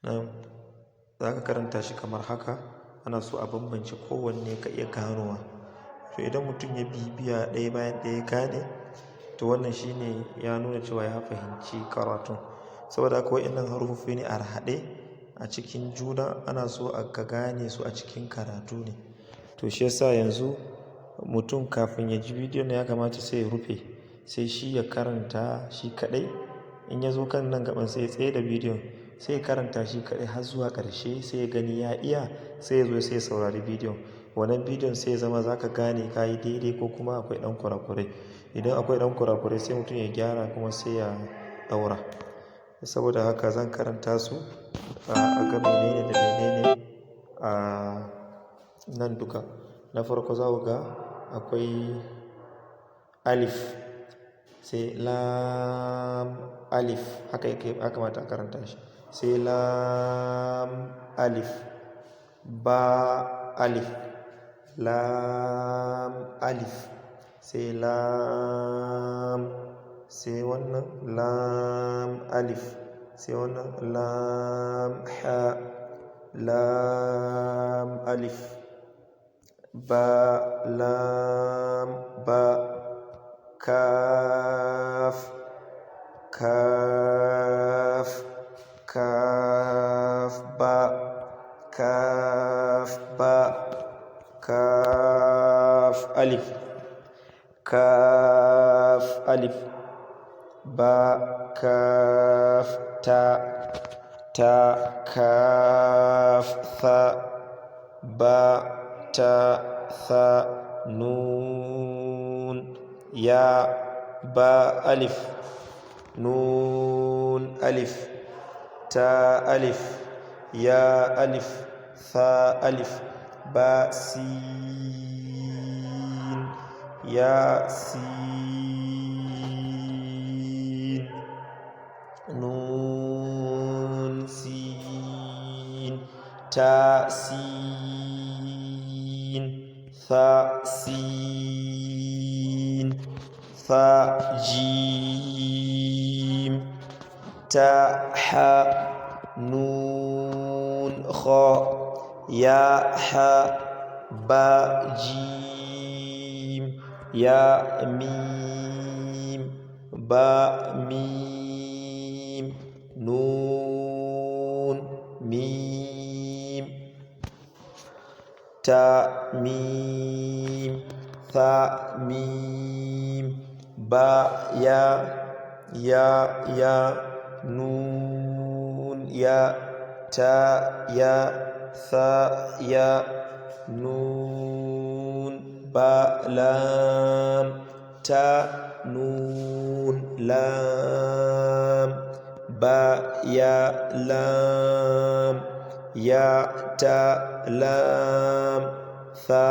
nan za ka karanta shi kamar haka. Ana so a bambance kowanne ka iya ganowa. To idan mutum ya bibiya ɗaya bayan ɗaya gane, to wannan shine ya nuna cewa ya fahimci karatun. Saboda haka wa'innan haruffofi ne a haɗe a cikin juna, ana so ka gane su a cikin karatu ne. To shi yasa yanzu mutum kafin ya ji bidiyon ya kamata sai ya rufe, sai shi ya karanta shi kaɗai. In ya zo kan nan gaban sai ya tsaye da bidiyon, sai ya karanta shi kaɗai har zuwa ƙarshe, sai ya gani ya iya, sai ya zo sai ya saurari bidiyon. Wannan bidiyon sai ya zama za ka gane ka yi daidai ko kuma akwai ɗan kurakurai. Idan akwai ɗan kurakurai sai mutum ya gyara kuma sai ya ɗaura. Saboda haka zan karanta su a ga menene da menene a nan duka. Na farko za ku ga akwai alif, sai lam alif, haka yake ya kamata a karanta shi. Sai lam alif, ba alif, lam alif, sai lam, sai wannan lam alif, sai wannan lam ha, lam alif, ba lam ba, kaf kaf kaf ba, kaf ba, kaf alif, kaf alif, ba kaf ta, ta kaf tha, ba ta tha, nun, ya ba alif, nun alif, ta alif, ya alif, tha alif, ba sin, ya sin, nun sin, ta sin, tha sin, tha jim, ta ha, nun kha, ya ha, ba jim, ya mim, ba mim, nun mim, ta mim, tha mim, ba ya, ya nun ya, ta ya, tha ya, nun, ba lam, ta nun lam, ba ya lam, ya ta lam, tha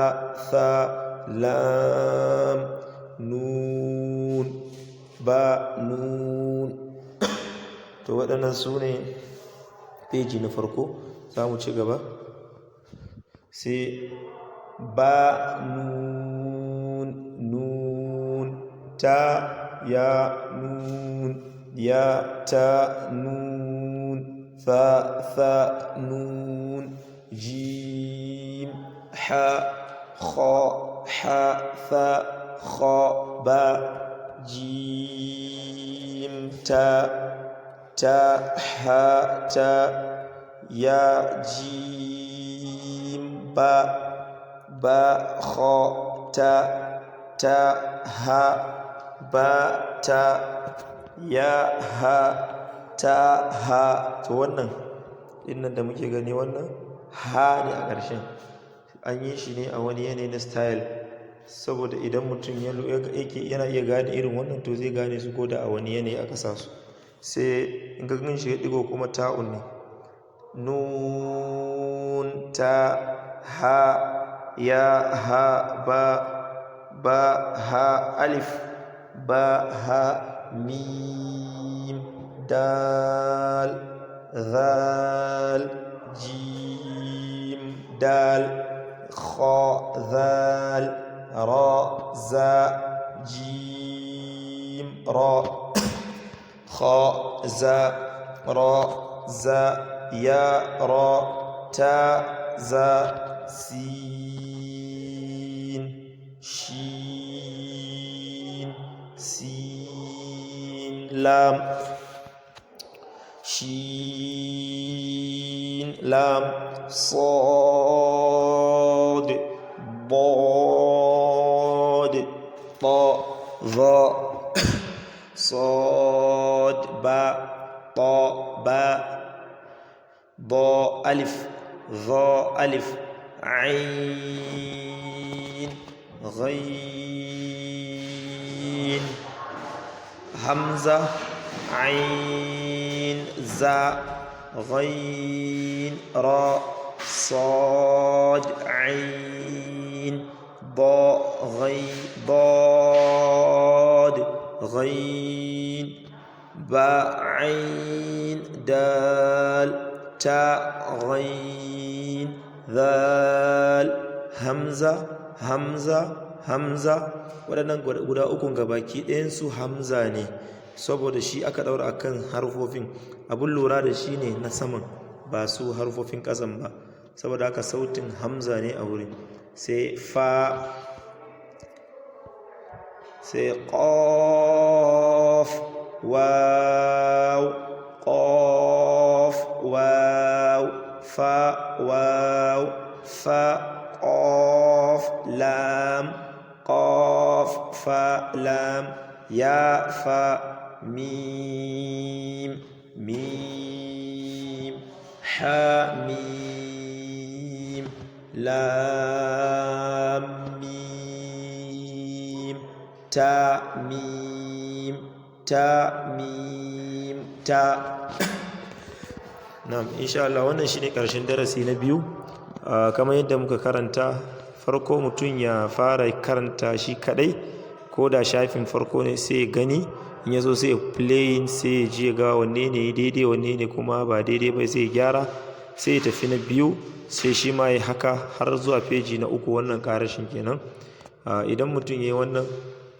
tha lam, nun ba nun. To waɗannan su ne peji na farko. Za mu ci gaba. Sai ba nun, nun, ta ya nun, ya ta nun, tha tha nun, jim ha kha ha tha kha ba, jim ta, ta ha ta, ya jim ba, ba kha ta, ta ha, ba ta, ya ha ta ha. To wannan dinnan da muke gani, wannan ha ne a ƙarshen, an yi shi ne a wani yanayi na style, saboda idan mutum yana iya gane irin wannan, to zai gane su ko da a wani yanayi aka sa su. Sai in ga gan shi ɗigo kuma ta'un ne, nun ta ha, ya ha ba, ba ha alif, ba ha mim, dal dhal jim dal kha dhal ra za jim ra kha za ra za ya ra ta za sin shin sin lam shin lam صاد ضاد طاء ظاء صاد باء طاء باء ضاء ألف ظاء ألف عين غين همزة عين زاء غين راء صاد عين ضاء غين ضاد غين باء عين دال تاء غين ذال همزة همزة hamza waɗannan guda ukun gabaki ɗayansu hamza ne saboda shi aka ɗaura akan harfofin. Abun lura da shi ne na saman ba su harfofin ƙasan ba, saboda haka sautin hamza ne a wurin. sai fa, sai qaf waw qaf waw fa waw fa qaf lam qaf fa lam ya fa mim mim ha mim lam mim ta mim ta mim ta. Na'am, insha Allah wannan shine karshen darasi na biyu. Kamar yadda muka karanta, farko mutum ya fara karanta shi kadai, ko da shafin farko ne sai ya gani, in ya zo sai ya playing, sai ya ji ga wanne ne daidai wanne ne kuma ba daidai ba, sai ya gyara, sai ya tafi na biyu, sai shi ma ya haka har zuwa feji na uku. wannan karashin kenan. Idan mutum ya yi wannan,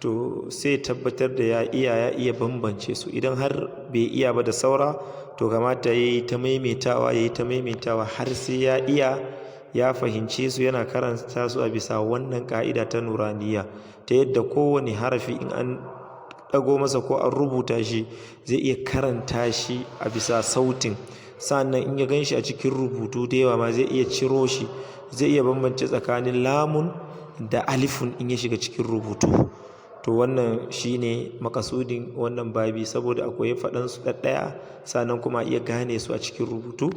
to sai tabbatar da ya iya bambance su. Idan har bai iya ba da saura, to kamata ya yi ta maimaitawa har sai ya iya, ya fahimce su, yana karanta su a bisa wannan ka'ida ta nuraniya, ta yadda kowane harafi in an ɗago masa ko an rubuta shi zai iya karanta shi a bisa sautin. Sannan in ya gan shi a cikin rubutu da yawa ma zai iya ciro shi, zai iya bambance tsakanin lamun da alifun in ya shiga cikin rubutu. To wannan shine makasudin wannan babi, saboda akwai faɗan su ɗaɗɗaya, sannan kuma iya gane su a cikin rubutu.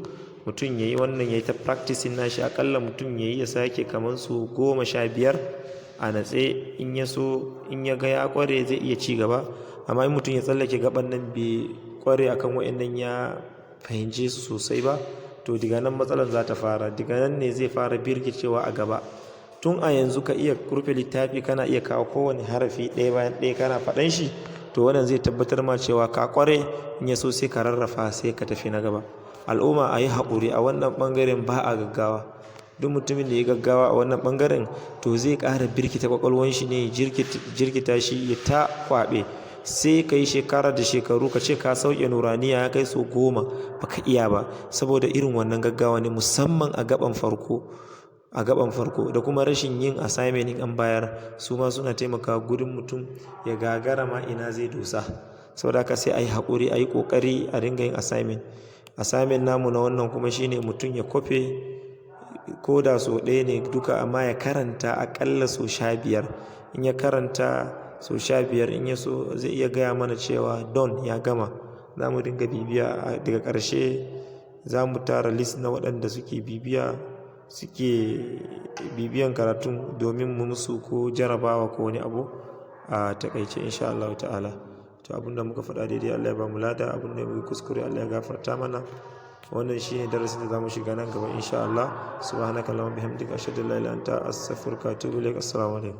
Mutum yayi wannan, yayi ta practicing nashi, akalla mutum yayi ya sake kamar su 15 a natse. In ya so, in ya ga ya kware zai iya ci gaba, amma in mutum ya tsallake gaban nan bai kware akan wayannan ya fahimce su sosai ba, to daga nan matsalar za ta fara. Daga nan ne zai fara birkicewa a gaba. Tun a yanzu ka iya rufe littafi, kana iya kawo kowane harafi ɗaya bayan ɗaya kana faɗan shi, to wannan zai tabbatar ma cewa ka kware. In ya so sai ka rarrafa, sai ka tafi na gaba. Al'umma a yi haƙuri a wannan ɓangaren, ba a gaggawa. Duk mutumin da ya gaggawa a wannan ɓangaren, to zai ƙara birkita ƙwaƙwalwan shi ne, jirkita shi ya ta kwaɓe. Sai ka yi shekara da shekaru ka ce ka sauke nuraniya ya kai so 10 baka iya ba, saboda irin wannan gaggawa ne, musamman a gaban farko da kuma rashin yin assignment in an bayar, su ma suna taimakawa gurin mutum ya gagara ma ina zai dosa. Saboda haka sai a yi haƙuri, a yi ƙoƙari a dinga yin assignment namu na wannan kuma shine mutum ya kofe ko da so ɗaya ne duka, amma ya karanta aƙalla so 15. In ya karanta so 15, in ya so zai iya gaya mana cewa don ya gama. Za mu dinga bibiya, daga ƙarshe za mu tara list na waɗanda suke bibiyan karatun domin mu musu ko jarabawa ko wani abu a takaice, insha Allah ta'ala. To abinda muka faɗa daidai Allah ya ba mu lada, abinda muka kuskure Allah ya gafarta mana. Wannan shine darasin da zamu shiga nan gaba insha Allah. Subhanakallahumma bihamdika ashhadu an la ilaha illa anta astaghfiruka wa atubu ilaik. Assalamu alaikum.